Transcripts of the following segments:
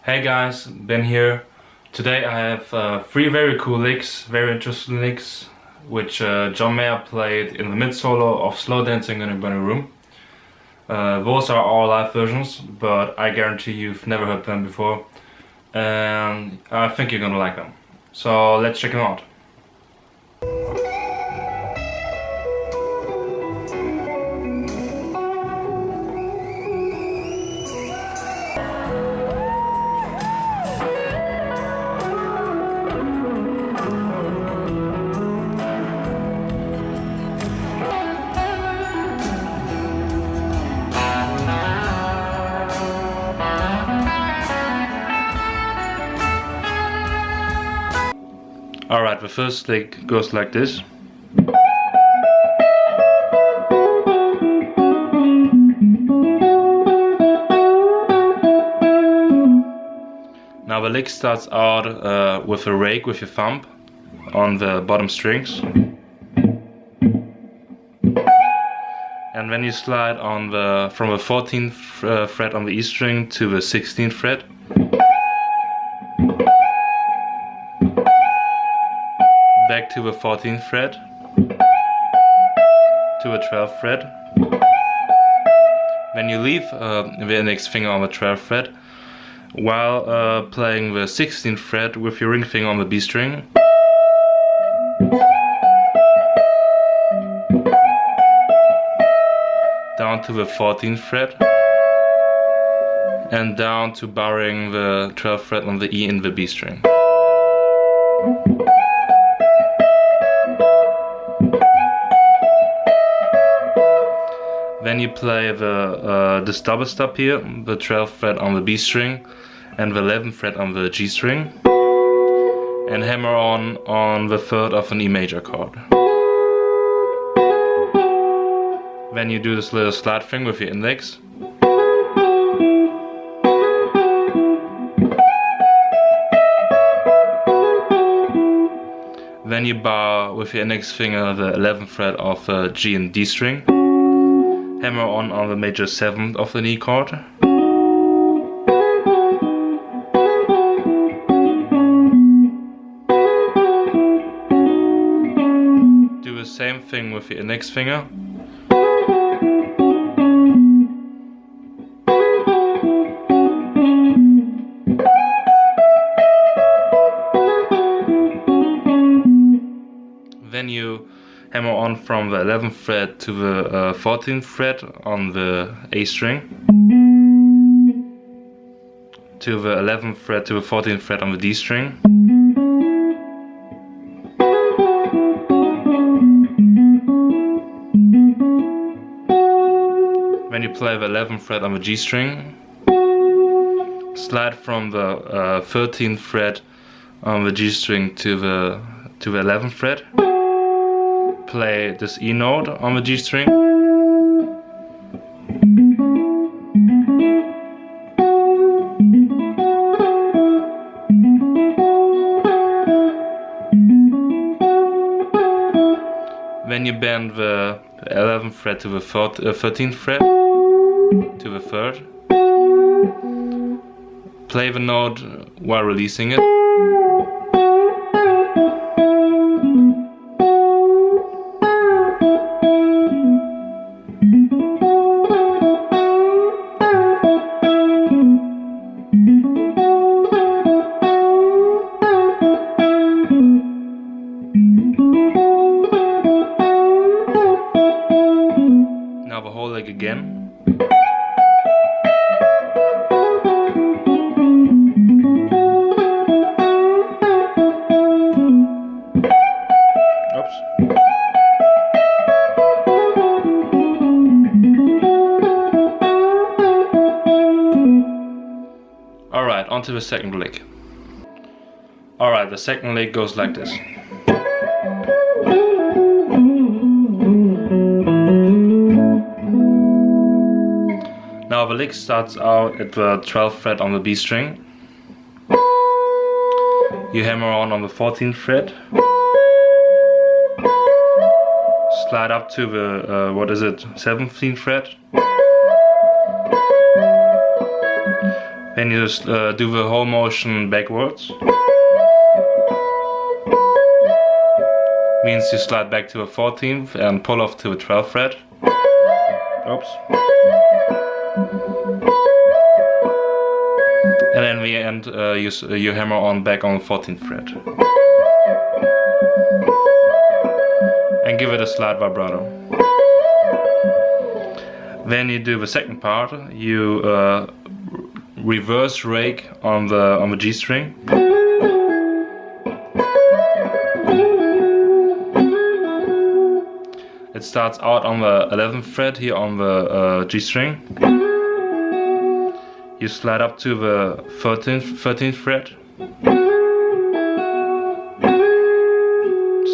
Hey guys, Ben here. Today I have three very cool licks, very interesting licks, which John Mayer played in the mid solo of Slow Dancing in a Burning Room. Those are all live versions, but I guarantee you've never heard them before, and I think you're gonna like them. So let's check them out. Alright, the first lick goes like this. Now the lick starts out with a rake with your thumb on the bottom strings. And then you slide on from the 14th fret on the E string to the 16th fret. Back to the 14th fret, to the 12th fret. Then you leave the index finger on the 12th fret while playing the 16th fret with your ring finger on the B string. Down to the 14th fret and down to barring the 12th fret on the E in the B string. Then you play this double stop here, the 12th fret on the B string and the 11th fret on the G string, and hammer on the third of an E major chord. Then you do this little slide thing with your index. Then you bar with your index finger the 11th fret of the G and D string. Hammer on the major 7th of the E chord. Do the same thing with your index finger. Then you hammer on from the 11th fret to the 14th fret on the A string, to the 11th fret to the 14th fret on the D string, then you play the 11th fret on the G string, slide from the 13th fret on the G string to the 11th fret. Play this E note on the G string. Then you bend the 11th fret to the 13th fret, to the 3rd. Play the note while releasing it. Now the whole leg again. Oops. Alright, on to the second lick. Alright, the second lick goes like this. Now the lick starts out at the 12th fret on the B string. You hammer on the 14th fret. Slide up to the, 17th fret. Then you just do the whole motion backwards. Means you slide back to a 14th and pull off to a 12th fret. Oops. And then the end you hammer on back on the 14th fret. And give it a slight vibrato. Then you do the second part. You reverse rake on the G string. It starts out on the 11th fret here on the G string. You slide up to the 13th fret.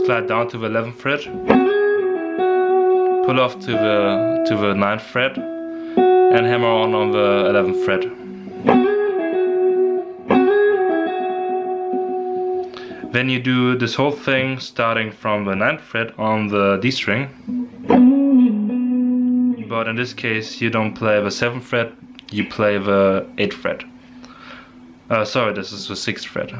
Slide down to the 11th fret. Pull off to the 9th fret and hammer on the 11th fret. Then you do this whole thing starting from the 9th fret on the D string. But in this case you don't play the 7th fret, you play the 8th fret. Sorry, this is the 6th fret.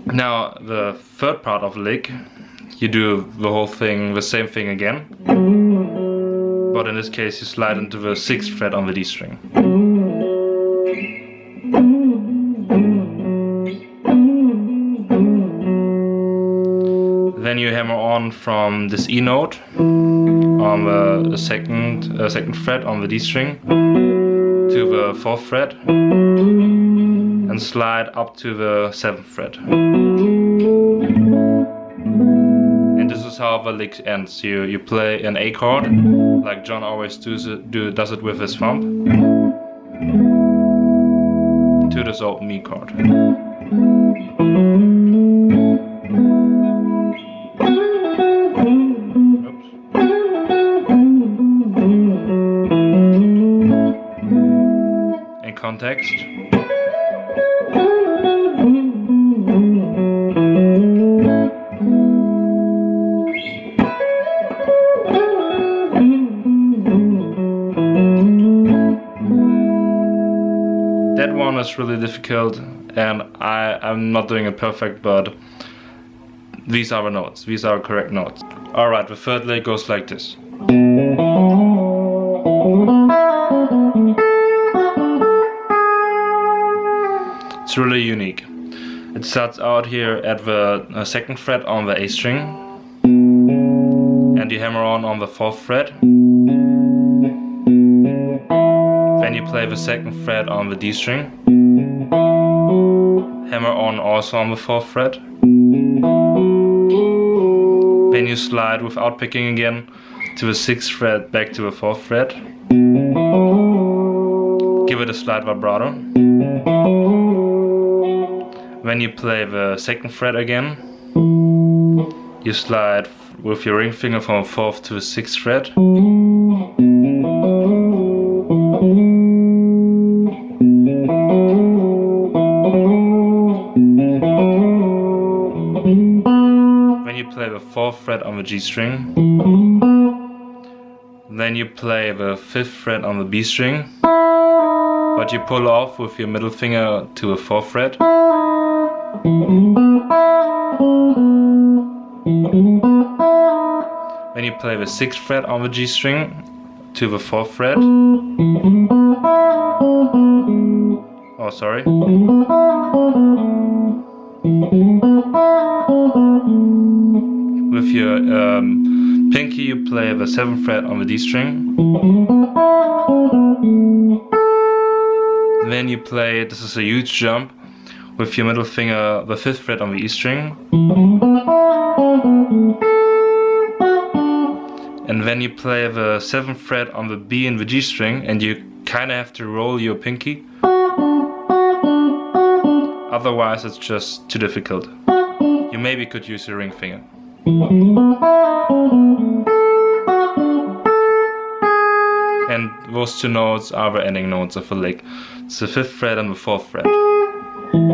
Now the third part of the lick, you do the whole thing, the same thing again. But in this case you slide into the 6th fret on the D string. Then you hammer on from this E note on the second fret on the D string to the 4th fret and slide up to the 7th fret. And this is how the lick ends. You play an A chord, like John always does it with his thumb, to this old Mi chord. In context. That one is really difficult, and I'm not doing it perfect, but these are the notes, these are correct notes. Alright, the third lick goes like this. It's really unique. It starts out here at the 2nd fret on the A string, and you hammer on the 4th fret. Then you play the 2nd fret on the D string, hammer on also on the 4th fret. Then you slide without picking again to the 6th fret back to the 4th fret. Give it a slight vibrato. When you play the 2nd fret again, you slide with your ring finger from the 4th to the 6th fret. When you play the 4th fret on the G string, then you play the 5th fret on the B string, but you pull off with your middle finger to the 4th fret. Then you play the 6th fret on the G string to the 4th fret. Oh, sorry. With your pinky you play the 7th fret on the D string. Then you play, this is a huge jump, with your middle finger the 5th fret on the E string. And then you play the 7th fret on the B and the G string, and you kinda have to roll your pinky. Otherwise it's just too difficult. You maybe could use your ring finger. And those two notes are the ending notes of a lick. It's the 5th fret and the 4th fret. Alright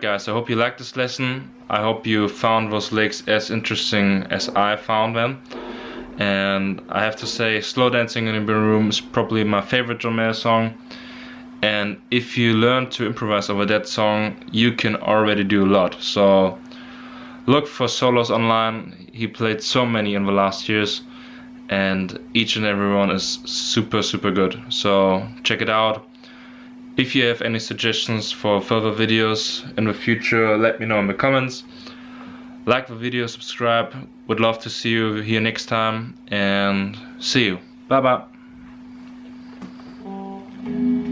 guys, I hope you liked this lesson. I hope you found those licks as interesting as I found them. And I have to say, Slow Dancing in the Burning Room is probably my favorite John Mayer song. And if you learn to improvise over that song, you can already do a lot. So look for solos online. He played so many in the last years, and each and every one is super good. So check it out. If you have any suggestions for further videos in the future, let me know in the comments. Like the video, subscribe. Would love to see you here next time, and see you. Bye bye.